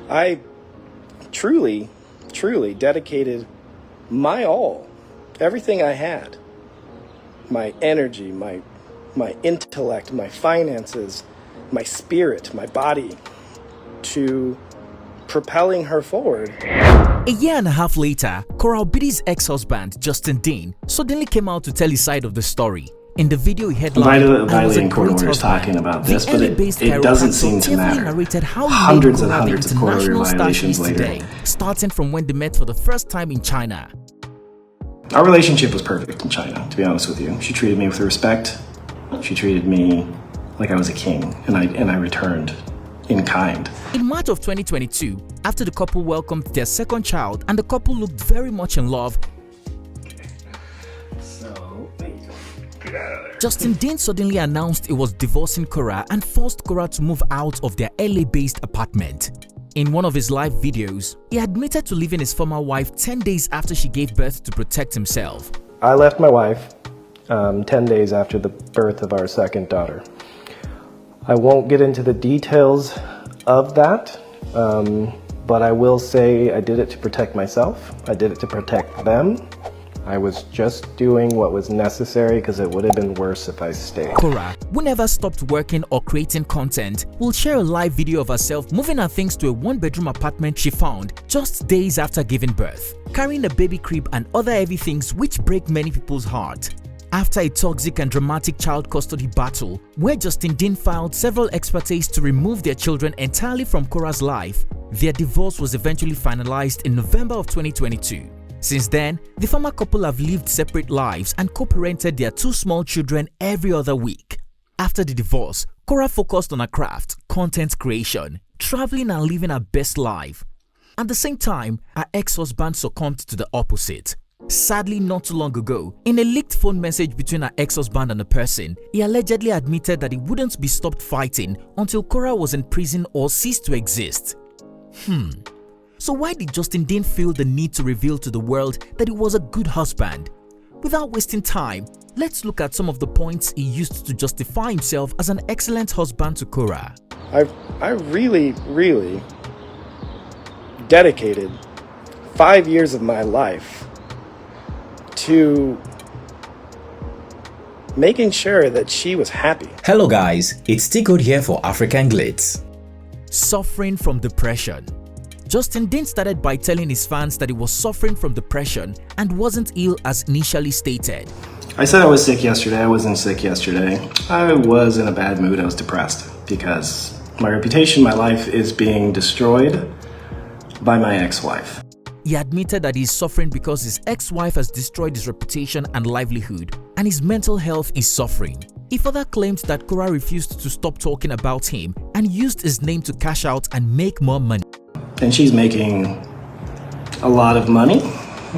I truly dedicated my all, everything I had, my energy, my intellect, my finances, my spirit, my body, to propelling her forward. A year and a half later, Korra Obidi's ex-husband, Justin Dean, suddenly came out to tell his side of the story. In the video he headlined, violating court orders talking about this, but it doesn't seem to matter. Narrated how Hundreds and hundreds of court order violations later. Today, starting from when they met for the first time in China. Our relationship was perfect in China, to be honest with you. She treated me with respect. She treated me like I was a king, and I returned in kind. In March of 2022, after the couple welcomed their second child and the couple looked very much in love, Justin Dean suddenly announced he was divorcing Korra and forced Korra to move out of their LA-based apartment. In one of his live videos, he admitted to leaving his former wife 10 days after she gave birth to protect himself. I left my wife 10 days after the birth of our second daughter. I won't get into the details of that, but I will say I did it to protect myself. I did it to protect them. I was just doing what was necessary because it would have been worse if I stayed. Korra, who never stopped working or creating content, will share a live video of herself moving her things to a one-bedroom apartment she found just days after giving birth, carrying a baby crib and other heavy things which break many people's heart. After a toxic and dramatic child custody battle, where Justin Dean filed several ex-partes to remove their children entirely from Korra's life, their divorce was eventually finalized in November of 2022. Since then, the former couple have lived separate lives and co-parented their two small children every other week. After the divorce, Korra focused on her craft, content creation, traveling and living her best life. At the same time, her ex-husband succumbed to the opposite. Sadly, not too long ago, in a leaked phone message between her ex-husband and a person, he allegedly admitted that he wouldn't be stopped fighting until Korra was in prison or ceased to exist. So why did Justin Dean feel the need to reveal to the world that he was a good husband? Without wasting time, let's look at some of the points he used to justify himself as an excellent husband to Korra. I really dedicated 5 years of my life to making sure that she was happy. Hello guys, it's T-Code here for African Glitz. Suffering from depression. Justin Dean started by telling his fans that he was suffering from depression and wasn't ill as initially stated. I said I was sick yesterday. I wasn't sick yesterday. I was in a bad mood. I was depressed because my reputation, my life is being destroyed by my ex-wife. He admitted that he is suffering because his ex-wife has destroyed his reputation and livelihood, and his mental health is suffering. He further claimed that Korra refused to stop talking about him and used his name to cash out and make more money. And she's making a lot of money,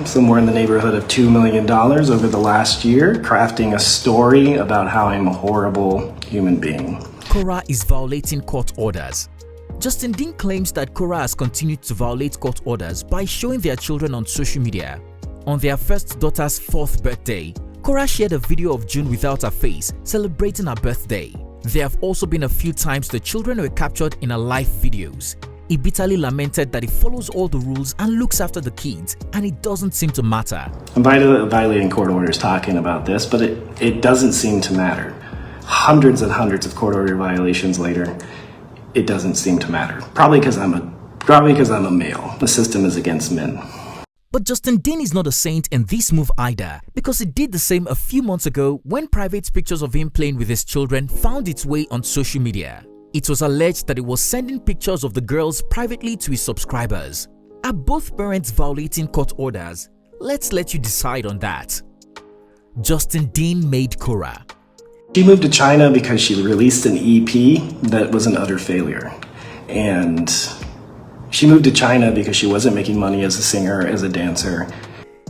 somewhere in the neighborhood of $2 million over the last year, crafting a story about how I'm a horrible human being. Korra is violating court orders. Justin Dean claims that Korra has continued to violate court orders by showing their children on social media. On their first daughter's 4th birthday, Korra shared a video of June without her face, celebrating her birthday. There have also been a few times the children were captured in her live videos. He bitterly lamented that he follows all the rules and looks after the kids, and it doesn't seem to matter. I'm violating court orders talking about this, but it doesn't seem to matter. Hundreds and hundreds of court order violations later, it doesn't seem to matter. Probably because I'm a male. The system is against men. But Justin Dean is not a saint in this move either, because he did the same a few months ago when private pictures of him playing with his children found its way on social media. It was alleged that he was sending pictures of the girls privately to his subscribers. Are both parents violating court orders? Let's let you decide on that. Justin Dean made Korra. She moved to China because she released an EP that was an utter failure. And she moved to China because she wasn't making money as a singer, as a dancer.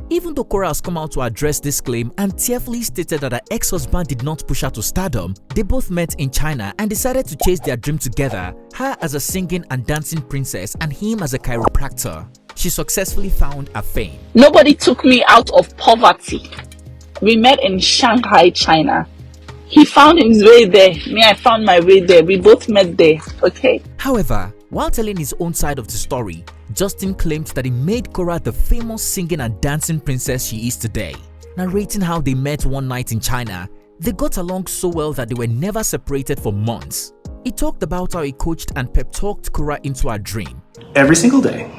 Even though Korra has come out to address this claim and tearfully stated that her ex-husband did not push her to stardom, they both met in China and decided to chase their dream together, her as a singing and dancing princess and him as a chiropractor. She successfully found her fame. Nobody took me out of poverty. We met in Shanghai, China. He found his way there. Me, I found my way there. We both met there, okay? However, While telling his own side of the story, Justin claimed that he made Korra the famous singing and dancing princess she is today. Narrating how they met one night in China, they got along so well that they were never separated for months. He talked about how he coached and pep-talked Korra into her dream. Every single day,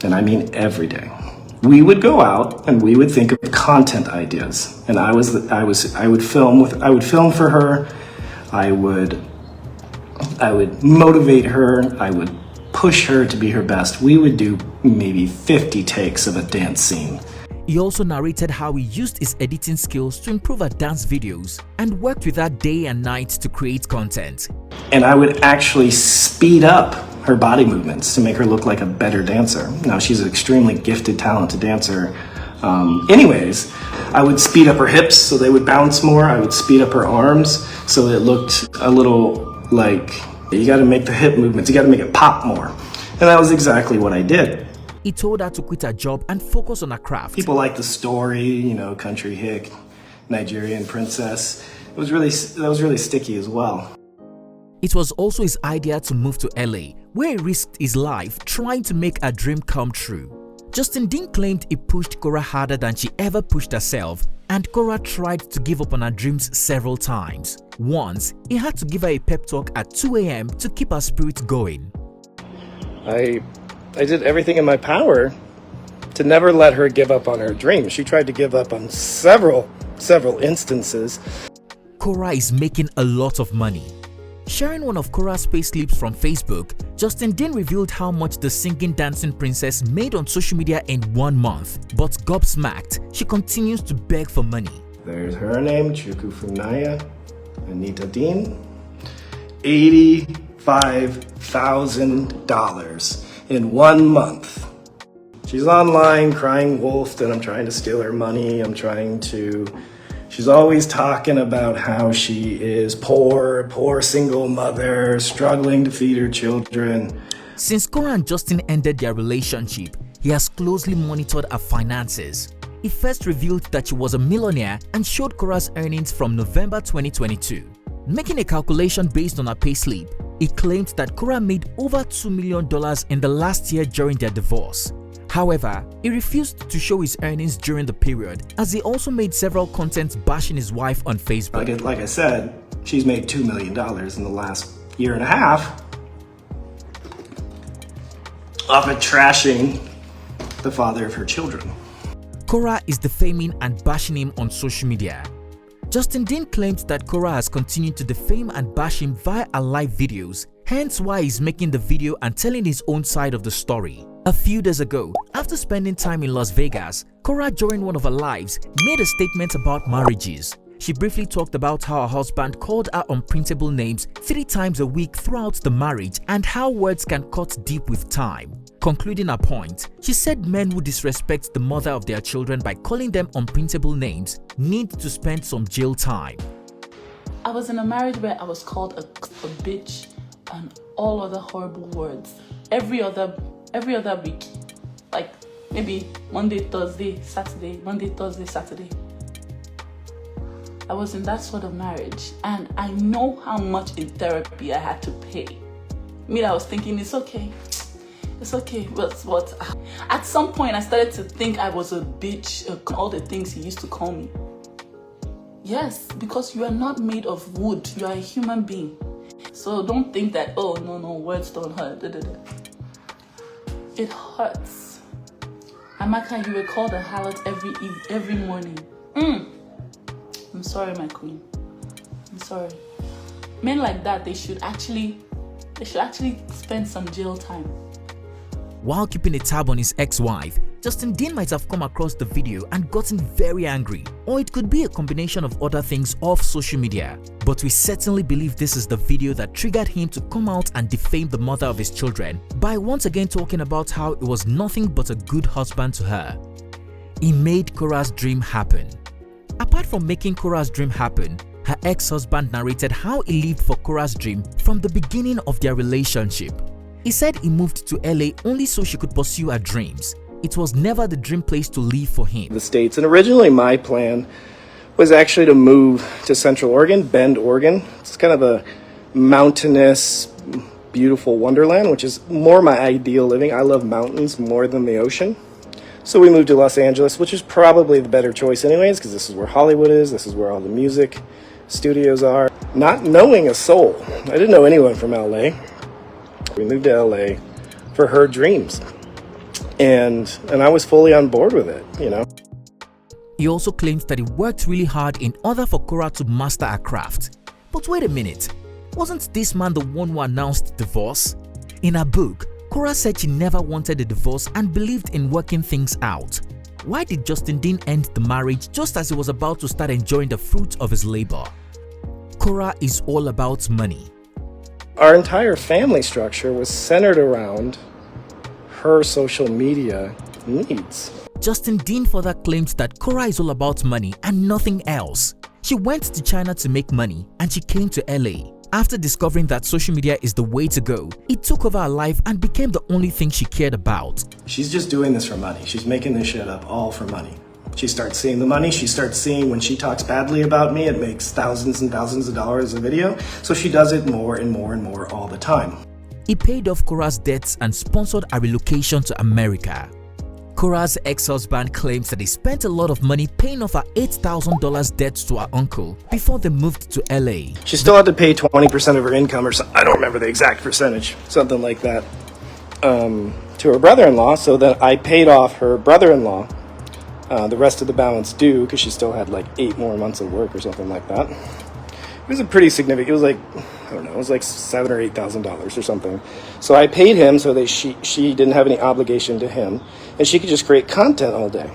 and I mean every day, we would go out and we would think of content ideas. And I would film for her. I would motivate her. I would push her to be her best. We would do maybe 50 takes of a dance scene. He also narrated how he used his editing skills to improve her dance videos and worked with her day and night to create content. And I would actually speed up her body movements to make her look like a better dancer. Now, she's an extremely gifted, talented dancer. Anyways, I would speed up her hips so they would bounce more. I would speed up her arms so it looked a little like, you gotta make the hip movements, you gotta make it pop more. And that was exactly what I did. He told her to quit her job and focus on her craft. People like the story, you know, country hick, Nigerian princess. That was really sticky as well. It was also his idea to move to LA, where he risked his life trying to make a dream come true. Justin Dean claimed he pushed Korra harder than she ever pushed herself, and Korra tried to give up on her dreams several times. Once, he had to give her a pep talk at 2 a.m. to keep her spirit going. I did everything in my power to never let her give up on her dream. She tried to give up on several instances. Korra is making a lot of money. Sharing one of Korra's payslips from Facebook, Justin Dean revealed how much the singing dancing princess made on social media in 1 month. But gobsmacked, she continues to beg for money. There's her name, Chuku Funaya, Anita Dean. $85,000 in 1 month. She's online crying wolf that I'm trying to steal her money. She's always talking about how she is poor single mother, struggling to feed her children. Since Korra and Justin ended their relationship, he has closely monitored her finances. He first revealed that she was a millionaire and showed Korra's earnings from November 2022. Making a calculation based on her payslip, he claimed that Korra made over $2 million in the last year during their divorce. However, he refused to show his earnings during the period, as he also made several contents bashing his wife on Facebook. Like I said, she's made $2 million in the last year and a half off of trashing the father of her children. Korra is defaming and bashing him on social media. Justin Dean claimed that Korra has continued to defame and bash him via her live videos, hence why he's making the video and telling his own side of the story. A few days ago, after spending time in Las Vegas, Korra during one of her lives made a statement about marriages. She briefly talked about how her husband called her unprintable names 3 times a week throughout the marriage and how words can cut deep with time. Concluding her point, she said men who disrespect the mother of their children by calling them unprintable names need to spend some jail time. I was in a marriage where I was called a bitch and all other horrible words. Every other week. Like maybe Monday, Thursday, Saturday, Monday, Thursday, Saturday. I was in that sort of marriage and I know how much in therapy I had to pay. I was thinking it's okay, but at some point I started to think I was a bitch, all the things he used to call me. Yes, because you are not made of wood, you are a human being. So don't think that, oh no, words don't hurt. It hurts. Amaka, you were called a harlot every morning. I'm sorry, my queen. I'm sorry. Men like that, they should actually spend some jail time. While keeping a tab on his ex-wife, Justin Dean might have come across the video and gotten very angry, or it could be a combination of other things off social media. But we certainly believe this is the video that triggered him to come out and defame the mother of his children by once again talking about how he was nothing but a good husband to her. He made Korra's dream happen. Apart from making Korra's dream happen, her ex-husband narrated how he lived for Korra's dream from the beginning of their relationship. He said he moved to LA only so she could pursue her dreams. It was never the dream place to live for him. The States, and originally my plan was actually to move to Central Oregon, Bend, Oregon. It's kind of a mountainous, beautiful wonderland, which is more my ideal living. I love mountains more than the ocean. So we moved to Los Angeles, which is probably the better choice anyways, because this is where Hollywood is. This is where all the music studios are. Not knowing a soul. I didn't know anyone from LA. We moved to LA for her dreams. And I was fully on board with it, you know. He also claims that he worked really hard in order for Korra to master her craft. But wait a minute, wasn't this man the one who announced divorce? In her book, Korra said she never wanted a divorce and believed in working things out. Why did Justin Dean end the marriage just as he was about to start enjoying the fruit of his labor? Korra is all about money. Our entire family structure was centered around her social media needs. Justin Dean further claims that Korra is all about money and nothing else. She went to China to make money and she came to LA. After discovering that social media is the way to go, it took over her life and became the only thing she cared about. She's just doing this for money. She's making this shit up all for money. She starts seeing the money. She starts seeing when she talks badly about me, it makes thousands and thousands of dollars a video. So she does it more and more and more all the time. He paid off Korra's debts and sponsored a relocation to America. Korra's ex-husband claims that he spent a lot of money paying off her $8,000 debt to her uncle before they moved to LA. She still had to pay 20% of her income or something. I don't remember the exact percentage, something like that, to her brother-in-law. So that I paid off her brother-in-law the rest of the balance due, because she still had like 8 more months of work or something like that. It was a pretty significant, it was like, I don't know, it was like $7,000 or $8,000 or something. So I paid him so that she didn't have any obligation to him, and she could just create content all day.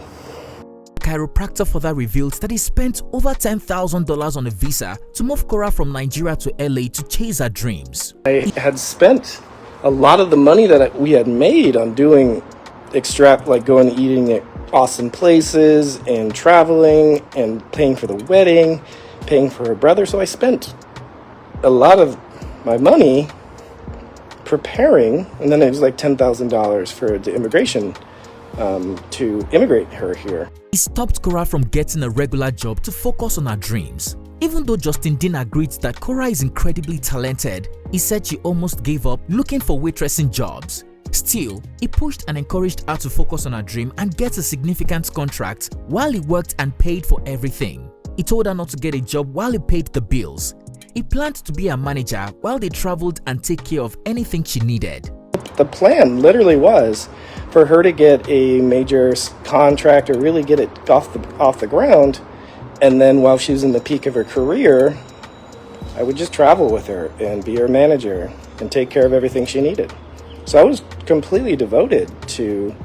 Chiropractor further revealed that he spent over $10,000 on a visa to move Korra from Nigeria to LA to chase her dreams. I had spent a lot of the money that we had made on doing like going and eating at awesome places and traveling and paying for the wedding, paying for her brother. So I spent a lot of my money preparing, and then it was like $10,000 for the immigration to immigrate her here. He stopped Korra from getting a regular job to focus on her dreams. Even though Justin Dean agreed that Korra is incredibly talented, he said she almost gave up looking for waitressing jobs. Still, he pushed and encouraged her to focus on her dream and get a significant contract while he worked and paid for everything. He told her not to get a job while he paid the bills. He planned to be a manager while they traveled and take care of anything she needed. The plan literally was for her to get a major contract or really get it off the ground, and then while she was in the peak of her career, I would just travel with her and be her manager and take care of everything she needed. So I was completely devoted to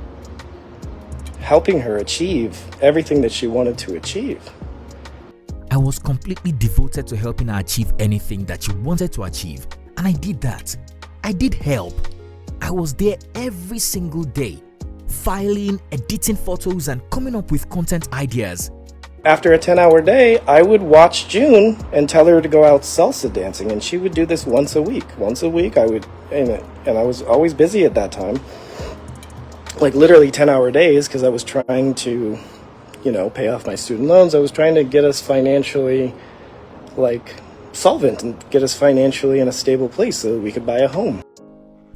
helping her achieve everything that she wanted to achieve. I was completely devoted to helping her achieve anything that she wanted to achieve, and I did that. I did help. I was there every single day, filing, editing photos, and coming up with content ideas. After a 10-hour day, I would watch June and tell her to go out salsa dancing, and she would do this once a week. Once a week, I would, and I was always busy at that time, like literally 10-hour days, because I was trying to, you know, pay off my student loans. I was trying to get us financially, like, solvent and get us financially in a stable place so that we could buy a home.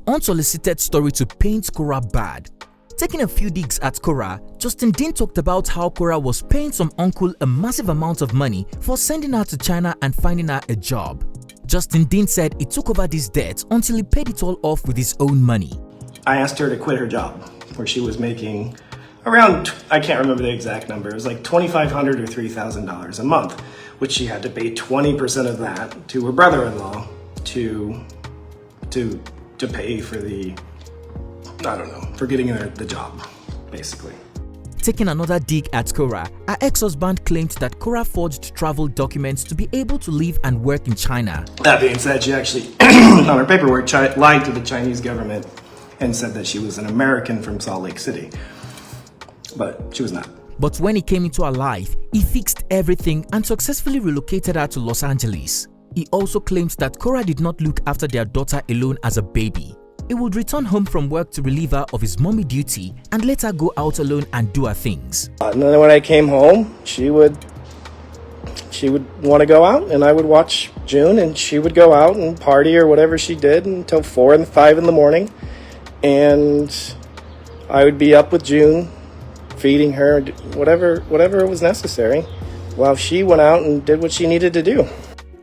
Unsolicited story to paint Korra bad. Taking a few digs at Korra, Justin Dean talked about how Korra was paying some uncle a massive amount of money for sending her to China and finding her a job. Justin Dean said he took over this debt until he paid it all off with his own money. I asked her to quit her job, where she was making around, I can't remember the exact number, it was like $2,500 or $3,000 a month, which she had to pay 20% of that to her brother-in-law to pay for the, I don't know, for getting her the job, basically. Taking another dig at Korra, her ex-husband claimed that Korra forged travel documents to be able to live and work in China. That being said, she actually, on her paperwork, lied to the Chinese government and said that she was an American from Salt Lake City, but she was not. But when he came into her life, he fixed everything and successfully relocated her to Los Angeles. He also claims that Korra did not look after their daughter alone as a baby. He would return home from work to relieve her of his mommy duty and let her go out alone and do her things. And then when I came home, she would want to go out, and I would watch June, and she would go out and party or whatever she did until 4 and 5 in the morning. And I would be up with June, feeding her, whatever was necessary, while she went out and did what she needed to do.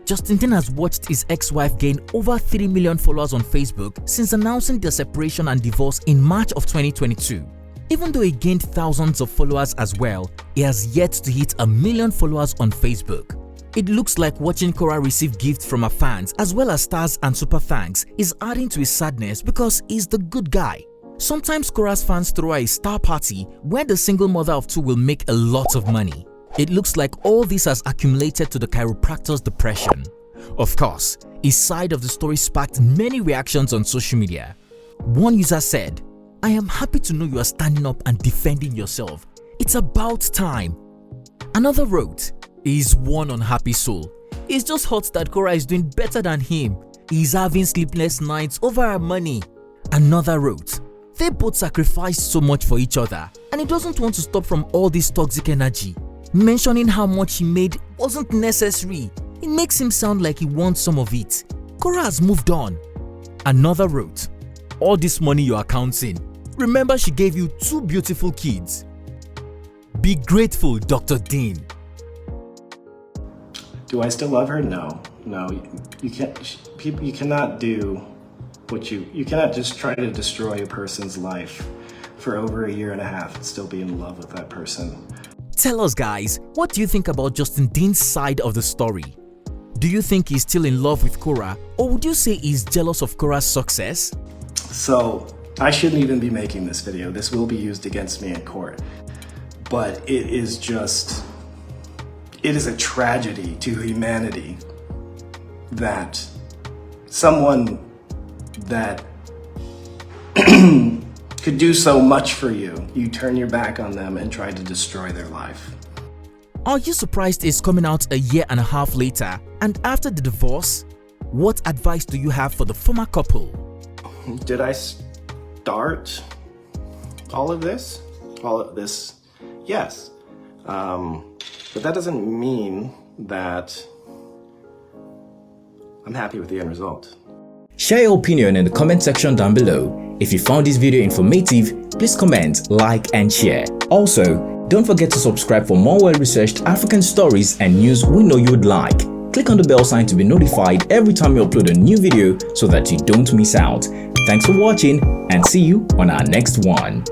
Justin Dean has watched his ex-wife gain over 3 million followers on Facebook since announcing their separation and divorce in March of 2022. Even though he gained thousands of followers as well, he has yet to hit 1 million followers on Facebook. It looks like watching Korra receive gifts from her fans as well as stars and super thanks is adding to his sadness because he's the good guy. Sometimes Korra's fans throw a star party where the single mother of 2 will make a lot of money. It looks like all this has accumulated to the chiropractor's depression. Of course, his side of the story sparked many reactions on social media. One user said, "I am happy to know you are standing up and defending yourself. It's about time." Another wrote, "He's one unhappy soul. He's just hot that Korra is doing better than him. He's having sleepless nights over her money." Another wrote, "They both sacrificed so much for each other and he doesn't want to stop from all this toxic energy. Mentioning how much he made wasn't necessary. It makes him sound like he wants some of it. Korra has moved on." Another wrote, "All this money you are counting, remember she gave you 2 beautiful kids. Be grateful, Dr. Dean." Do I still love her? No. You can't. You cannot do what you cannot just try to destroy a person's life for over 1.5 years and still be in love with that person. Tell us guys, what do you think about Justin Dean's side of the story? Do you think he's still in love with Korra, or would you say he's jealous of Korra's success? So I shouldn't even be making this video. This will be used against me in court. But it is a tragedy to humanity that someone that could do so much for you, you turn your back on them and try to destroy their life. Are you surprised it's coming out 1.5 years later and after the divorce? What advice do you have for the former couple? Did I start all of this? Yes. But that doesn't mean that I'm happy with the end result. Share your opinion in the comment section down below. If you found this video informative, please comment, like and share. Also, don't forget to subscribe for more well-researched African stories and news we know you would like. Click on the bell sign to be notified every time we upload a new video so that you don't miss out. Thanks for watching and see you on our next one.